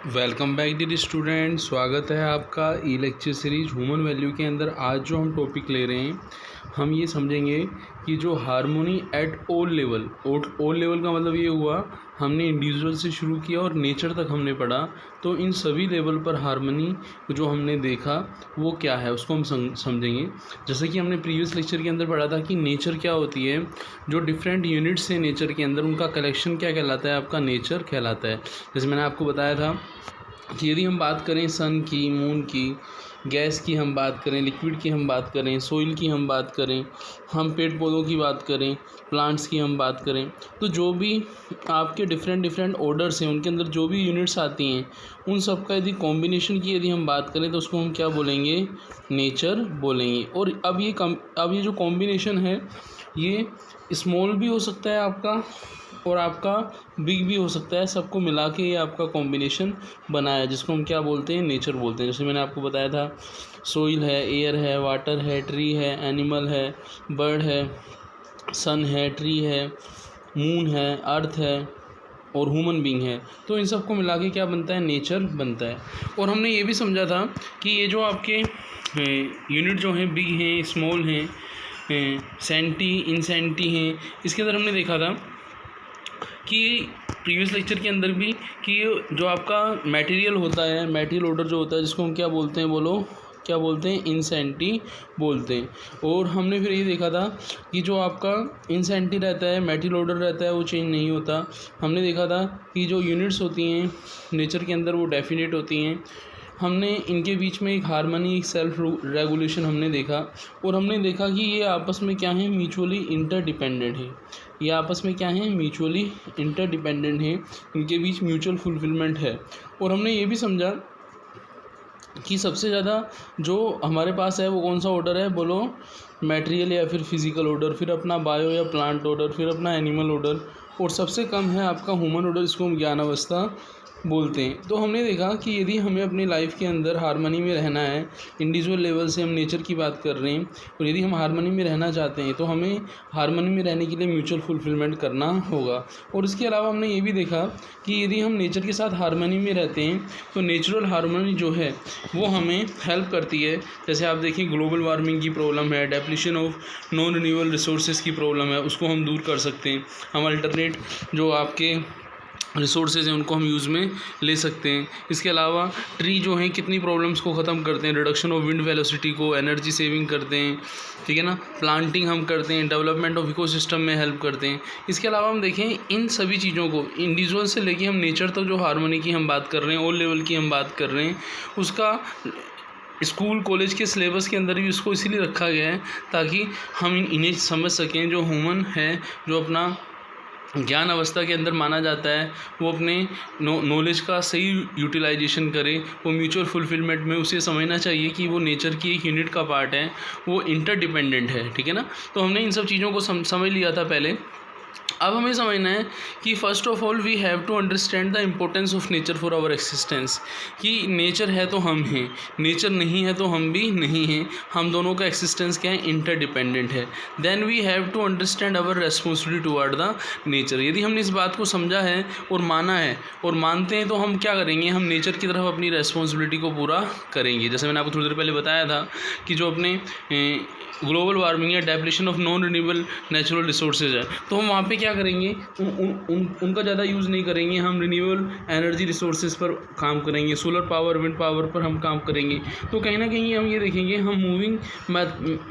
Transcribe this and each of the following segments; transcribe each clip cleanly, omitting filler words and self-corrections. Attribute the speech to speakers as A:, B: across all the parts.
A: Welcome back dear student. स्वागत है आपका ई लेक्चर सीरीज ह्यूमन वैल्यू के अंदर। आज जो हम टॉपिक ले रहे हैं हम ये समझेंगे कि जो हार्मोनी एट ऑल लेवल का मतलब ये हुआ हमने इंडिविजुअल से शुरू किया और नेचर तक हमने पढ़ा। तो इन सभी लेवल पर हार्मनी जो हमने देखा वो क्या है उसको हम समझेंगे। जैसे कि हमने प्रीवियस लेक्चर के अंदर पढ़ा था कि नेचर क्या होती है, जो डिफरेंट यूनिट्स हैं नेचर के अंदर उनका कलेक्शन क्या कहलाता है, आपका नेचर कहलाता है। जैसे मैंने आपको बताया था कि यदि हम बात करें सन की, मून की, गैस की हम बात करें, लिक्विड की हम बात करें, सोइल की हम बात करें, हम पेड़ पौधों की बात करें, प्लांट्स की हम बात करें, तो जो भी आपके डिफरेंट ऑर्डर्स हैं उनके अंदर जो भी यूनिट्स आती हैं उन सब का यदि कॉम्बिनेशन की यदि हम बात करें तो उसको हम क्या बोलेंगे, नेचर बोलेंगे। और अब ये जो कॉम्बिनेशन है ये स्मॉल भी हो सकता है आपका और आपका बिग भी हो सकता है, सबको मिला के ये आपका कॉम्बिनेशन बनाया है जिसको हम क्या बोलते हैं, नेचर बोलते हैं। जैसे मैंने आपको बताया था सोइल है, एयर है, वाटर है, ट्री है, एनिमल है, बर्ड है, सन है, ट्री है, मून है, अर्थ है और ह्यूमन बीइंग है। तो इन सबको मिला के क्या बनता है, नेचर बनता है। और हमने ये भी समझा था कि ये जो आपके यूनिट जो हैं बिग हैं, स्मॉल हैं, सेंटी, इनसेंटी हैं, इसके अंदर हमने देखा था कि प्रीवियस लेक्चर के अंदर भी कि जो आपका मटेरियल होता है, मटेरियल ऑर्डर जो होता है जिसको हम क्या बोलते हैं, बोलो क्या बोलते हैं, इनसेंटी बोलते हैं। और हमने फिर ये देखा था कि जो आपका इनसेंटी रहता है, मटेरियल ऑर्डर रहता है, वो चेंज नहीं होता। हमने देखा था कि जो यूनिट्स होती हैं नेचर के अंदर वो डेफिनेट होती हैं। हमने इनके बीच में एक हार्मनी, एक सेल्फ रेगुलेशन हमने देखा। और हमने देखा कि ये आपस में क्या है, म्यूचुअली इंटरडिपेंडेंट है। ये आपस में क्या है, म्यूचुअली इंटरडिपेंडेंट है, इनके बीच म्यूचुअल फुलफिलमेंट है। और हमने ये भी समझा कि सबसे ज़्यादा जो हमारे पास है वो कौन सा ऑर्डर है, बोलो मटेरियल या फिर फिजिकल ऑर्डर, फिर अपना बायो या प्लांट ऑर्डर, फिर अपना एनिमल ऑर्डर, और सबसे कम है आपका ह्यूमन ऑर्डर, इसको हम ज्ञान अवस्था बोलते हैं। तो हमने देखा कि यदि हमें अपनी लाइफ के अंदर हार्मनी में रहना है, इंडिविजुअल लेवल से हम नेचर की बात कर रहे हैं, और यदि हम हार्मनी में रहना चाहते हैं तो हमें हार्मनी में रहने के लिए म्यूचुअल फुलफिलमेंट करना होगा। और इसके अलावा हमने ये भी देखा कि यदि हम नेचर के साथ हार्मनी में रहते हैं तो नेचुरल हार्मनी जो है वो हमें हेल्प करती है। जैसे आप देखिए ग्लोबल वार्मिंग की प्रॉब्लम है, depletion of non renewable resources की प्रॉब्लम है, उसको हम दूर कर सकते हैं। हम अल्टरनेट जो आपके रिसोर्सेज हैं उनको हम यूज़ में ले सकते हैं। इसके अलावा ट्री जो हैं कितनी प्रॉब्लम्स को ख़त्म करते हैं, रिडक्शन ऑफ विंड वेलोसिटी को, एनर्जी सेविंग करते हैं, ठीक है ना, प्लांटिंग हम करते हैं, डेवलपमेंट ऑफ इकोसिस्टम में हेल्प करते हैं। इसके अलावा हम देखें इन सभी चीज़ों को इंडिविजुअल से लेके हम नेचर तक जो हार्मनी की हम बात कर रहे हैं, ऑल लेवल की हम बात कर रहे हैं, उसका स्कूल कॉलेज के सिलेबस के अंदर भी उसको इसीलिए रखा गया है ताकि हम इन्हें समझ सकें। जो ह्यूमन है, जो अपना ज्ञान अवस्था के अंदर माना जाता है, वो अपने नॉलेज का सही यूटिलाइजेशन करे, वो म्यूचुअल फुलफिलमेंट में उसे समझना चाहिए कि वो नेचर की एक यूनिट का पार्ट है, वो इंटरडिपेंडेंट है, ठीक है ना। तो हमने इन सब चीज़ों को समझ लिया था पहले। अब हमें समझना है कि first of all we have to understand the importance of nature for our existence. कि नेचर है तो हम हैं, नेचर नहीं है तो हम भी नहीं हैं, हम दोनों का एक्सिस्टेंस क्या है, इंटरडिपेंडेंट है। Then we have to understand our responsibility toward the nature. यदि हमने इस बात को समझा है और माना है और मानते हैं तो हम क्या करेंगे, हम नेचर की तरफ अपनी रेस्पॉन्सिबिलिटी को पूरा करेंगे। जैसे मैंने आपको थोड़ी देर पहले बताया था कि जो अपने ग्लोबल वार्मिंग या depletion of non renewable natural resources है, तो हम वहाँ पे क्या करेंगे, उनका ज़्यादा यूज़ नहीं करेंगे, हम रिन्यूएबल एनर्जी रिसोर्सेज पर काम करेंगे, सोलर पावर, विंड पावर पर हम काम करेंगे। तो कहीं ना कहीं हम ये देखेंगे हम मूविंग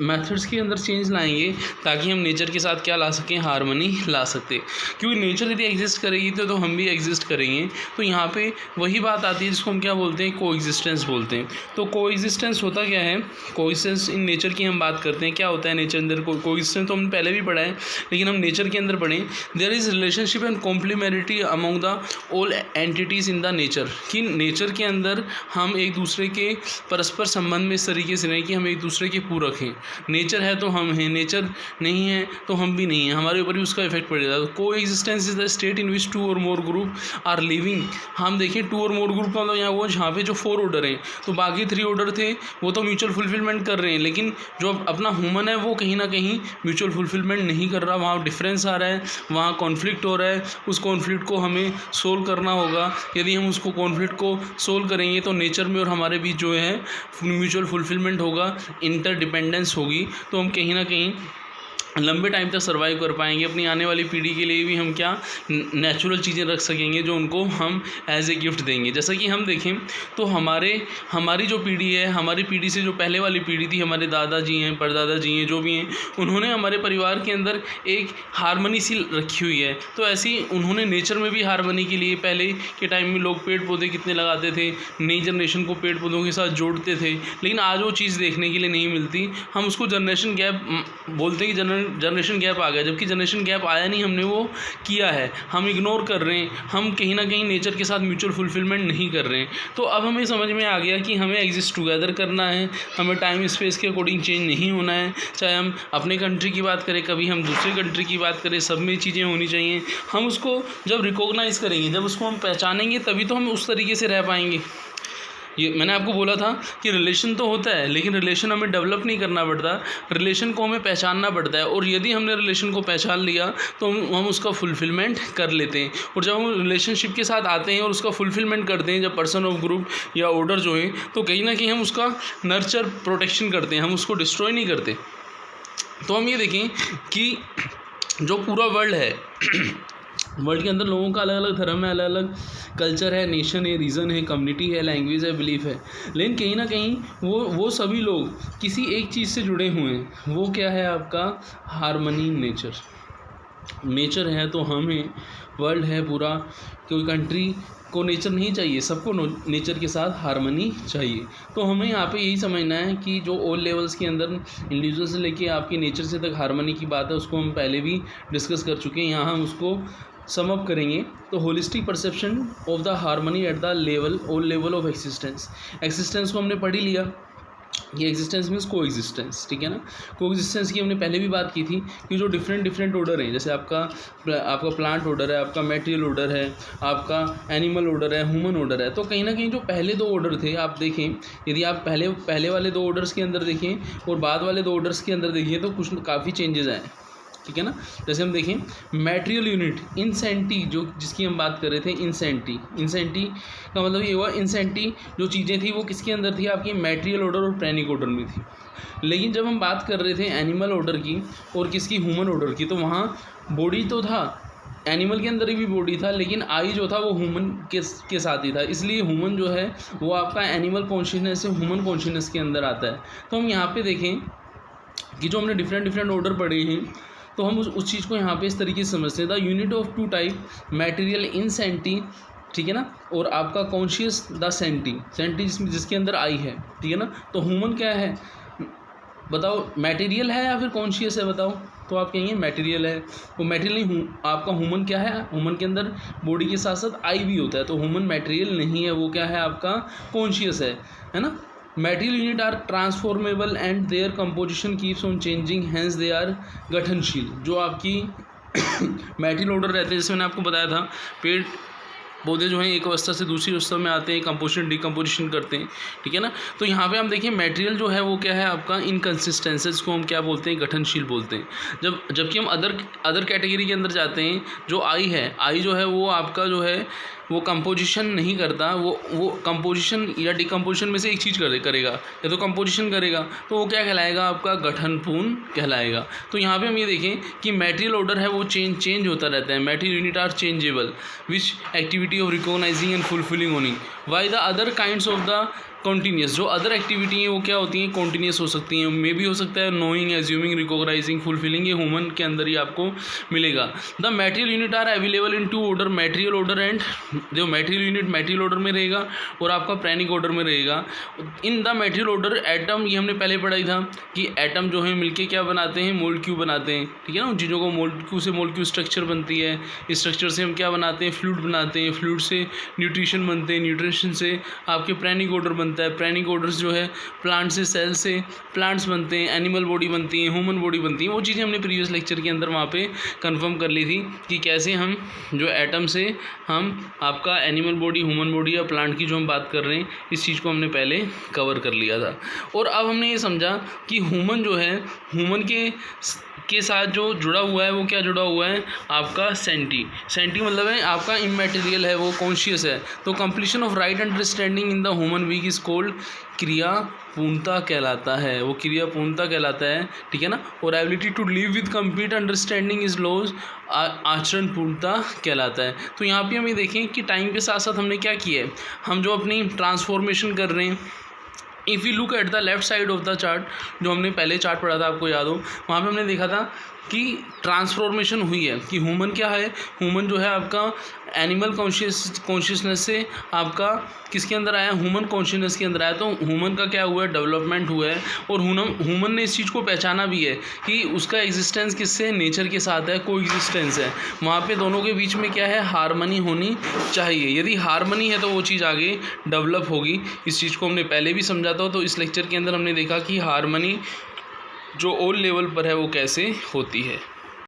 A: मेथड्स के अंदर चेंज लाएंगे ताकि हम नेचर के साथ क्या ला सकें, हार्मनी ला सकते। क्योंकि नेचर यदि एग्जिस्ट करेगी तो हम भी एग्जिस्ट करेंगे। तो यहाँ पे वही बात आती है जिसको हम क्या बोलते हैं, को एग्जिस्टेंस बोलते हैं। तो को एग्जिस्टेंस होता क्या है, को एग्जिस्टेंस इन नेचर की हम बात करते हैं, क्या होता है नेचर अंदर को एग्जिस्टेंस, तो हमने पहले भी पढ़ा है लेकिन हम नेचर के अंदर पढ़ें। There is relationship and complementary among the all entities in the nature. कि नेचर के अंदर हम एक दूसरे के परस्पर संबंध में इस तरीके से नहीं कि हम एक दूसरे के पूरक हैं। नेचर है तो हम हैं, नेचर नहीं है तो हम भी नहीं हैं, हमारे ऊपर भी उसका इफेक्ट पड़ेगा। तो coexistence is the state in which 2 और मोर ग्रुप आर लिविंग। हम देखें 2 और मोर ग्रुप मतलब यहाँ वो जहाँ पे जो 4 ऑर्डर हैं, तो बाकी 3 ऑर्डर थे वो तो म्यूचुअल फुलफिलमेंट कर रहे हैं, लेकिन जो अपना ह्यूमन है वो कहीं ना कहीं म्यूचुअल फुलफिलमेंट नहीं कर रहा, वहाँ डिफरेंस आ रहा रहा है, वहाँ कॉन्फ्लिक्ट हो रहा है, उस कॉन्फ्लिक्ट को हमें सोल्व करना होगा। यदि हम उसको कॉन्फ्लिक्ट को सोल्व करेंगे तो नेचर में और हमारे बीच जो है म्यूचुअल फुलफिलमेंट होगा, इंटरडिपेंडेंस होगी, तो हम कहीं ना कहीं लंबे टाइम तक सर्वाइव कर पाएंगे। अपनी आने वाली पीढ़ी के लिए भी हम क्या नेचुरल चीज़ें रख सकेंगे जो उनको हम एज ए गिफ्ट देंगे। जैसा कि हम देखें तो हमारी जो पीढ़ी है, हमारी पीढ़ी से जो पहले वाली पीढ़ी थी, हमारे दादाजी हैं, परदादा जी हैं, जो भी हैं, उन्होंने हमारे परिवार के अंदर एक हारमोनी सी रखी हुई है। तो ऐसी उन्होंने नेचर में भी हारमोनी के लिए पहले के टाइम में लोग पेड़ पौधे कितने लगाते थे, नई जनरेशन को पेड़ पौधों के साथ जोड़ते थे, लेकिन आज वो चीज़ देखने के लिए नहीं मिलती। हम उसको जनरेशन गैप बोलते हैं कि जनरेशन गैप आ गया, जबकि जनरेशन गैप आया नहीं, हमने वो किया है, हम इग्नोर कर रहे हैं, हम कहीं ना कहीं नेचर के साथ म्यूचुअल फुलफिलमेंट नहीं कर रहे हैं। तो अब हमें समझ में आ गया कि हमें एग्जिस्ट टुगेदर करना है, हमें टाइम स्पेस के अकॉर्डिंग चेंज नहीं होना है। चाहे हम अपने कंट्री की बात करें, कभी हम दूसरे कंट्री की बात करें, सब में चीज़ें होनी चाहिए। हम उसको जब रिकॉग्नाइज़ करेंगे, जब उसको हम पहचानेंगे, तभी तो हम उस तरीके से रह पाएंगे। ये मैंने आपको बोला था कि रिलेशन तो होता है, लेकिन रिलेशन हमें डेवलप नहीं करना पड़ता, रिलेशन को हमें पहचानना पड़ता है। और यदि हमने रिलेशन को पहचान लिया तो हम उसका फुलफिलमेंट कर लेते हैं। और जब हम रिलेशनशिप के साथ आते हैं और उसका फुलफिलमेंट करते हैं, जब पर्सन ऑफ ग्रुप या ऑर्डर जो है, तो कहीं ना कहीं हम उसका नर्चर प्रोटेक्शन करते हैं, हम उसको डिस्ट्रॉय नहीं करते। तो हम ये देखें कि जो पूरा वर्ल्ड है, वर्ल्ड के अंदर लोगों का अलग अलग धर्म है, अलग अलग कल्चर है, नेशन है, रीज़न है, कम्युनिटी है, लैंग्वेज है, बिलीफ है, लेकिन कहीं ना कहीं वो सभी लोग किसी एक चीज़ से जुड़े हुए हैं। वो क्या है? आपका हारमनी, नेचर है तो हम हैं, वर्ल्ड है पूरा। कोई कंट्री को नेचर नहीं चाहिए, सबको नेचर के साथ हारमनी चाहिए। तो हमें यहाँ पे यही समझना है कि जो ऑल लेवल्स के अंदर इंडिविजुअल से लेके आपकी नेचर से तक हारमनी की बात है, उसको हम पहले भी डिस्कस कर चुके हैं। यहाँ हम उसको सम अप करेंगे। तो holistic perception of the harmony at the level all level of existence को हमने पढ़ ही लिया। ये एग्जिस्टेंस मीन्स को एग्जिस्टेंस, ठीक है ना। को एग्जिस्टेंस की हमने पहले भी बात की थी कि जो डिफरेंट ऑर्डर हैं, जैसे आपका प्लांट ऑर्डर है, आपका मेटेरियल ऑर्डर है, आपका एनिमल ऑर्डर है, ह्यूमन ऑर्डर है। तो कहीं ना कहीं जो पहले दो ऑर्डर थे, आप देखें, यदि आप पहले वाले दो ऑर्डर्स के अंदर देखें और बाद वाले दो ऑर्डर्स के अंदर देखिए तो कुछ काफ़ी चेंजेस आए, ठीक है ना। जैसे हम देखें मैटेरियल यूनिट इंसेंटी, जो जिसकी हम बात कर रहे थे, इंसेंटी का मतलब ये हुआ, इंसेंटी जो चीज़ें थी वो किसके अंदर थी? आपकी मैटेरियल ऑर्डर और प्रेनिक ऑर्डर में थी। लेकिन जब हम बात कर रहे थे एनिमल ऑर्डर की और किसकी, ह्यूमन ऑर्डर की, तो वहाँ बॉडी तो था, एनिमल के अंदर भी बॉडी था, लेकिन आई जो था वो ह्यूमन के साथ ही था। इसलिए ह्यूमन जो है वो आपका एनिमल कॉन्शियसनेस से ह्यूमन कॉन्शियसनेस के अंदर आता है। तो हम यहाँ पे देखें कि जो हमने डिफरेंट ऑर्डर पढ़े हैं, तो हम उस चीज़ को यहाँ पे इस तरीके से समझते हैं। The unit of two type, material incentive, ठीक है ना, और आपका कॉन्शियस द सेंटी जिसके अंदर आई है, ठीक है ना। तो ह्यूमन क्या है बताओ, मैटेरियल है या फिर कॉन्शियस है बताओ? तो आप कहेंगे मैटेरियल है। वो मैटेरियल नहीं, आपका ह्यूमन क्या है? ह्यूमन के अंदर बॉडी के साथ साथ आई भी होता है, तो ह्यूमन मैटेरियल नहीं है, वो क्या है? आपका कॉन्शियस है ना। Material unit are transformable and their composition keeps on changing, hence they are गठनशील। जो आपकी मेटेरियल ऑर्डर रहते हैं, जैसे मैंने आपको बताया था, पेड़ पौधे जो हैं एक अवस्था से दूसरी अवस्था में आते हैं, कंपोजिशन डिकम्पोजिशन करते हैं, ठीक है ना। तो यहाँ पे हम देखिए मटेरियल जो है वो क्या है आपका, इनकन्सिस्टेंसीज को हम क्या बोलते हैं? गठनशील बोलते हैं। जबकि हम अदर कैटेगरी के अंदर जाते हैं, जो आई जो है वो आपका जो है वो कंपोजिशन नहीं करता, वो कंपोजिशन या डिकम्पोजिशन में से एक चीज़ करेगा, या तो कंपोजिशन करेगा, तो वो क्या कहलाएगा? आपका गठनपूर्ण कहलाएगा। तो यहाँ पे हम ये देखें कि मटेरियल ऑर्डर है वो चेंज होता रहता है। Material unit are changeable which activity of recognising and fulfilling owning, why the other kinds of the continuous. जो अदर एक्टिविटी हैं वो क्या होती हैं? कॉन्टीन्यूस हो सकती हैं। मे भी हो सकता है नोइंग, एज्यूमिंग, रिकॉग्नाइजिंग, फुलफिलिंग, ये ह्यूमन के अंदर ही आपको मिलेगा। The material unit are available in two order, material order and जो मटेरियल यूनिट मटेरियल ऑर्डर में रहेगा और आपका प्रेनिक ऑर्डर में रहेगा। In the material order atom, ये हमने पहले पढ़ाई था कि एटम जो है मिलके क्या बनाते हैं? मोलिक्यूल बनाते हैं, ठीक है ना। उन चीज़ों को मोलिक्यूल से मोलिक्यूल स्ट्रक्चर बनती है, इस स्ट्रक्चर से हम क्या बनाते हैं? फ्लूइड बनाते हैं, फ्लूइड से न्यूट्रिशन बनते हैं, न्यूट्रिशन ट्रांसफॉर्मेशन से आपके प्रेनिकोडर बनता है, प्रेनिकोडर्स जो है प्लांट से, सेल से प्लांट्स बनते हैं, एनिमल बॉडी बनती है, ह्यूमन बॉडी बनती है। वो चीज़ें हमने प्रीवियस लेक्चर के अंदर वहाँ पे कंफर्म कर ली थी कि कैसे हम जो एटम से हम आपका एनिमल बॉडी, ह्यूमन बॉडी या प्लांट की जो हम बात कर रहे हैं, इस चीज़ को हमने पहले कवर कर लिया था। और अब हमने ये समझा कि ह्यूमन जो है, ह्यूमन के साथ जो जुड़ा हुआ है वो क्या जुड़ा हुआ है, आपका सेंटी मतलब है आपका इमैटेरियल है, वो कॉन्शियस है। तो completion of right understanding in the human being is called क्रिया पूर्णता कहलाता है, वो क्रिया पूर्णता कहलाता है, ठीक है ना। और ability to live with complete understanding is laws आचरण पूर्णता कहलाता है। तो यहाँ पे हम ये देखें कि टाइम के साथ साथ हमने क्या किया है, हम जो अपनी ट्रांसफॉर्मेशन कर रहे हैं, if you look at the left side of the chart, जो हमने पहले चार्ट पढ़ा था आपको याद हो, वहाँ पे हमने देखा था कि ट्रांसफॉर्मेशन हुई है कि ह्यूमन क्या है, ह्यूमन जो है आपका एनिमल कॉन्शियसनेस से आपका किसके अंदर आया, ह्यूमन कॉन्शियसनेस के अंदर आया। तो ह्यूमन का क्या हुआ है, डेवलपमेंट हुआ है। और ह्यूमन ने इस चीज़ को पहचाना भी है कि उसका एग्जिस्टेंस किससे, नेचर के साथ है, को एग्जिस्टेंस है। वहाँ पे दोनों के बीच में क्या है, हारमनी होनी चाहिए। यदि हारमनी है तो वो चीज़ आगे डेवलप होगी। इस चीज़ को हमने पहले भी समझा था। तो इस लेक्चर के अंदर हमने देखा कि हारमनी जो ऑल लेवल पर है वो कैसे होती है।